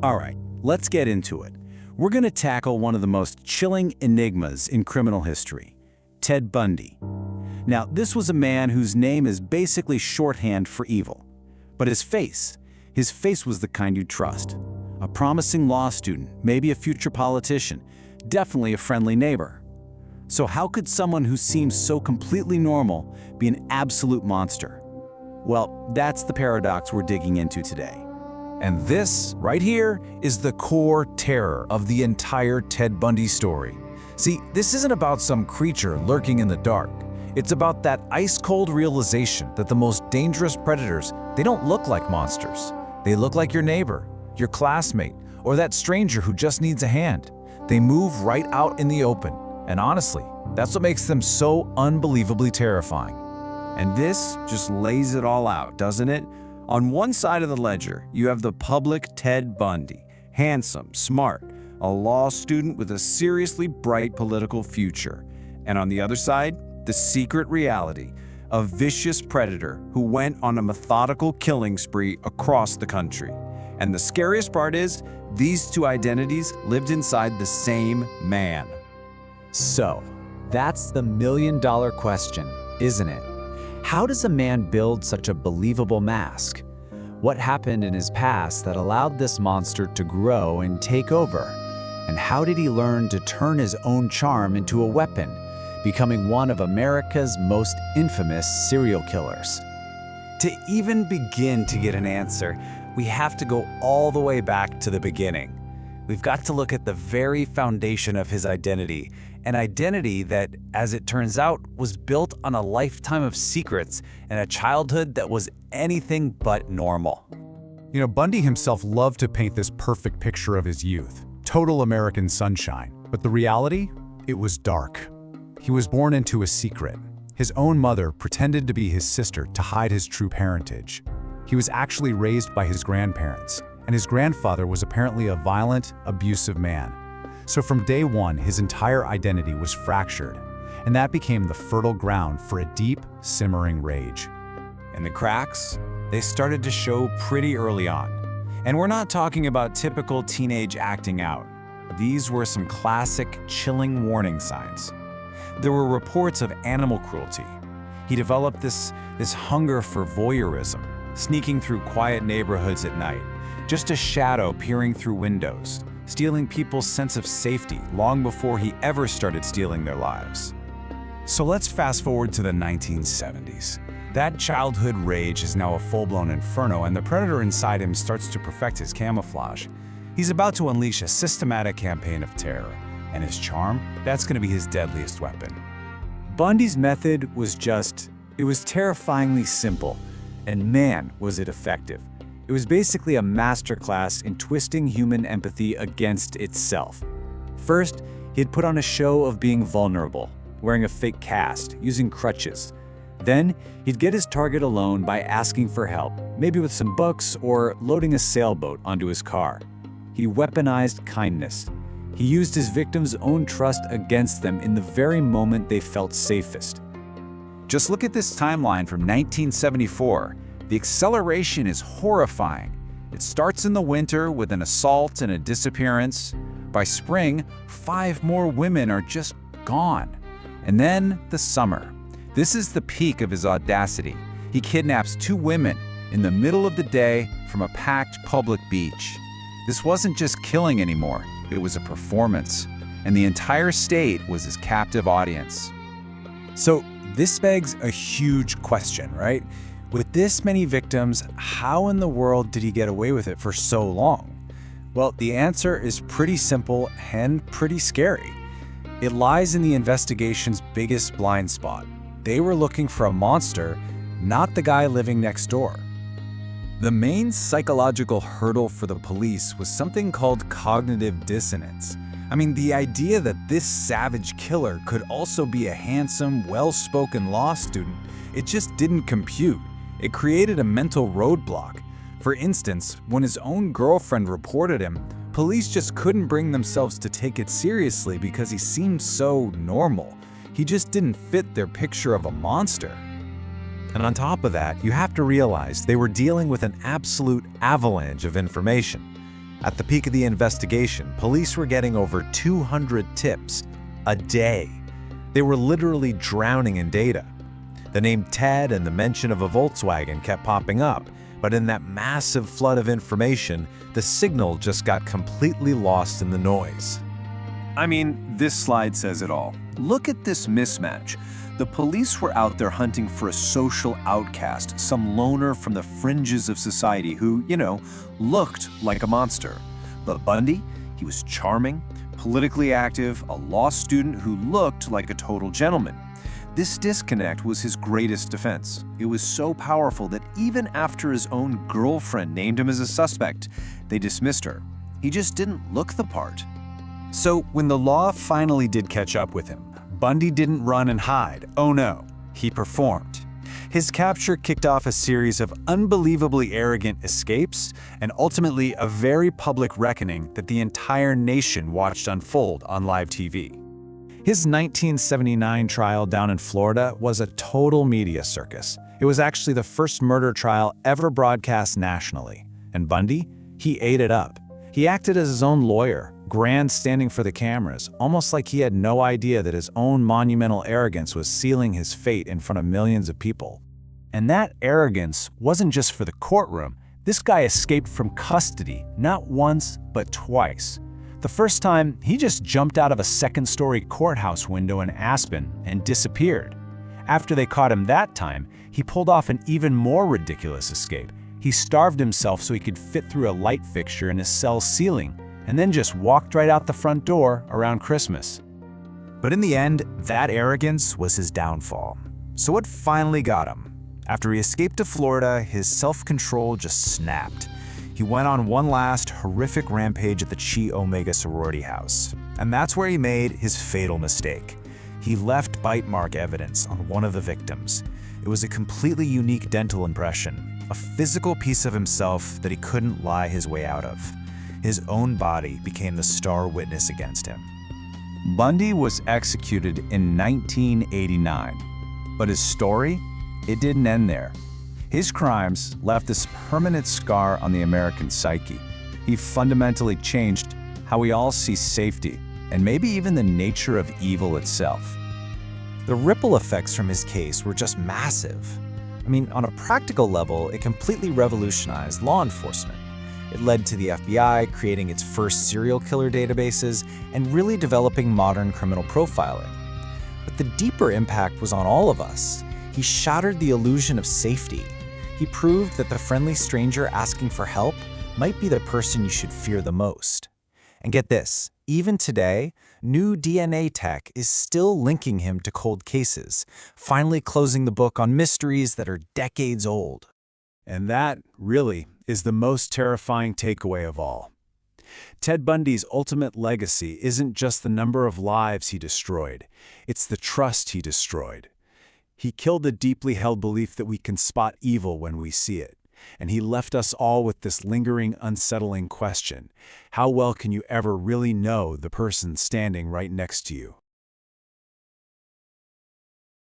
All right, let's get into it. We're going to tackle one of the most chilling enigmas in criminal history, Ted Bundy. Now, this was a man whose name is basically shorthand for evil. But his face was the kind you'd trust. A promising law student, maybe a future politician, definitely a friendly neighbor. So how could someone who seems so completely normal be an absolute monster? Well, that's the paradox we're digging into today. And this, right here, is the core terror of the entire Ted Bundy story. See, this isn't about some creature lurking in the dark. It's about that ice-cold realization that the most dangerous predators, they don't look like monsters. They look like your neighbor, your classmate, or that stranger who just needs a hand. They move right out in the open. And honestly, that's what makes them so unbelievably terrifying. And this just lays it all out, doesn't it? On one side of the ledger, you have the public Ted Bundy, handsome, smart, a law student with a seriously bright political future. And on the other side, the secret reality, a vicious predator who went on a methodical killing spree across the country. And the scariest part is, these two identities lived inside the same man. So, that's the million-dollar question, isn't it? How does a man build such a believable mask? What happened in his past that allowed this monster to grow and take over? And how did he learn to turn his own charm into a weapon, becoming one of America's most infamous serial killers? To even begin to get an answer, we have to go all the way back to the beginning. We've got to look at the very foundation of his identity, an identity that, as it turns out, was built on a lifetime of secrets and a childhood that was anything but normal. You know, Bundy himself loved to paint this perfect picture of his youth, total American sunshine. But the reality? It was dark. He was born into a secret. His own mother pretended to be his sister to hide his true parentage. He was actually raised by his grandparents, and his grandfather was apparently a violent, abusive man. So from day one, his entire identity was fractured, and that became the fertile ground for a deep, simmering rage. And the cracks, they started to show pretty early on. And we're not talking about typical teenage acting out. These were some classic, chilling warning signs. There were reports of animal cruelty. He developed this hunger for voyeurism, sneaking through quiet neighborhoods at night, just a shadow peering through windows, stealing people's sense of safety long before he ever started stealing their lives. So let's fast forward to the 1970s. That childhood rage is now a full-blown inferno, and the predator inside him starts to perfect his camouflage. He's about to unleash a systematic campaign of terror, and his charm, that's going to be his deadliest weapon. Bundy's method was it was terrifyingly simple, and man, was it effective. It was basically a masterclass in twisting human empathy against itself. First, he'd put on a show of being vulnerable, wearing a fake cast, using crutches. Then, he'd get his target alone by asking for help, maybe with some books or loading a sailboat onto his car. He weaponized kindness. He used his victims' own trust against them in the very moment they felt safest. Just look at this timeline from 1974. The acceleration is horrifying. It starts in the winter with an assault and a disappearance. By spring, 5 more women are just gone. And then the summer. This is the peak of his audacity. He kidnaps 2 women in the middle of the day from a packed public beach. This wasn't just killing anymore, it was a performance. And the entire state was his captive audience. So this begs a huge question, right? With this many victims, how in the world did he get away with it for so long? Well, the answer is pretty simple and pretty scary. It lies in the investigation's biggest blind spot. They were looking for a monster, not the guy living next door. The main psychological hurdle for the police was something called cognitive dissonance. I mean, the idea that this savage killer could also be a handsome, well-spoken law student, it just didn't compute. It created a mental roadblock. For instance, when his own girlfriend reported him, police just couldn't bring themselves to take it seriously because he seemed so normal. He just didn't fit their picture of a monster. And on top of that, you have to realize they were dealing with an absolute avalanche of information. At the peak of the investigation, police were getting over 200 tips a day. They were literally drowning in data. The name Ted and the mention of a Volkswagen kept popping up, but in that massive flood of information, the signal just got completely lost in the noise. I mean, this slide says it all. Look at this mismatch. The police were out there hunting for a social outcast, some loner from the fringes of society who, looked like a monster. But Bundy, he was charming, politically active, a law student who looked like a total gentleman. This disconnect was his greatest defense. It was so powerful that even after his own girlfriend named him as a suspect, they dismissed her. He just didn't look the part. So when the law finally did catch up with him, Bundy didn't run and hide. Oh no, he performed. His capture kicked off a series of unbelievably arrogant escapes and ultimately a very public reckoning that the entire nation watched unfold on live TV. His 1979 trial down in Florida was a total media circus. It was actually the first murder trial ever broadcast nationally. And Bundy, he ate it up. He acted as his own lawyer, grandstanding for the cameras, almost like he had no idea that his own monumental arrogance was sealing his fate in front of millions of people. And that arrogance wasn't just for the courtroom. This guy escaped from custody, not once, but twice. The first time, he just jumped out of a second-story courthouse window in Aspen and disappeared. After they caught him that time, he pulled off an even more ridiculous escape. He starved himself so he could fit through a light fixture in his cell's ceiling, and then just walked right out the front door around Christmas. But in the end, that arrogance was his downfall. So what finally got him? After he escaped to Florida, his self-control just snapped. He went on one last horrific rampage at the Chi Omega sorority house. And that's where he made his fatal mistake. He left bite mark evidence on one of the victims. It was a completely unique dental impression, a physical piece of himself that he couldn't lie his way out of. His own body became the star witness against him. Bundy was executed in 1989, but his story, it didn't end there. His crimes left this permanent scar on the American psyche. He fundamentally changed how we all see safety, and maybe even the nature of evil itself. The ripple effects from his case were just massive. I mean, on a practical level, it completely revolutionized law enforcement. It led to the FBI creating its first serial killer databases and really developing modern criminal profiling. But the deeper impact was on all of us. He shattered the illusion of safety. He proved that the friendly stranger asking for help might be the person you should fear the most. And get this, even today, new DNA tech is still linking him to cold cases, finally closing the book on mysteries that are decades old. And that, really, is the most terrifying takeaway of all. Ted Bundy's ultimate legacy isn't just the number of lives he destroyed, it's the trust he destroyed. He killed the deeply held belief that we can spot evil when we see it. And he left us all with this lingering, unsettling question. How well can you ever really know the person standing right next to you?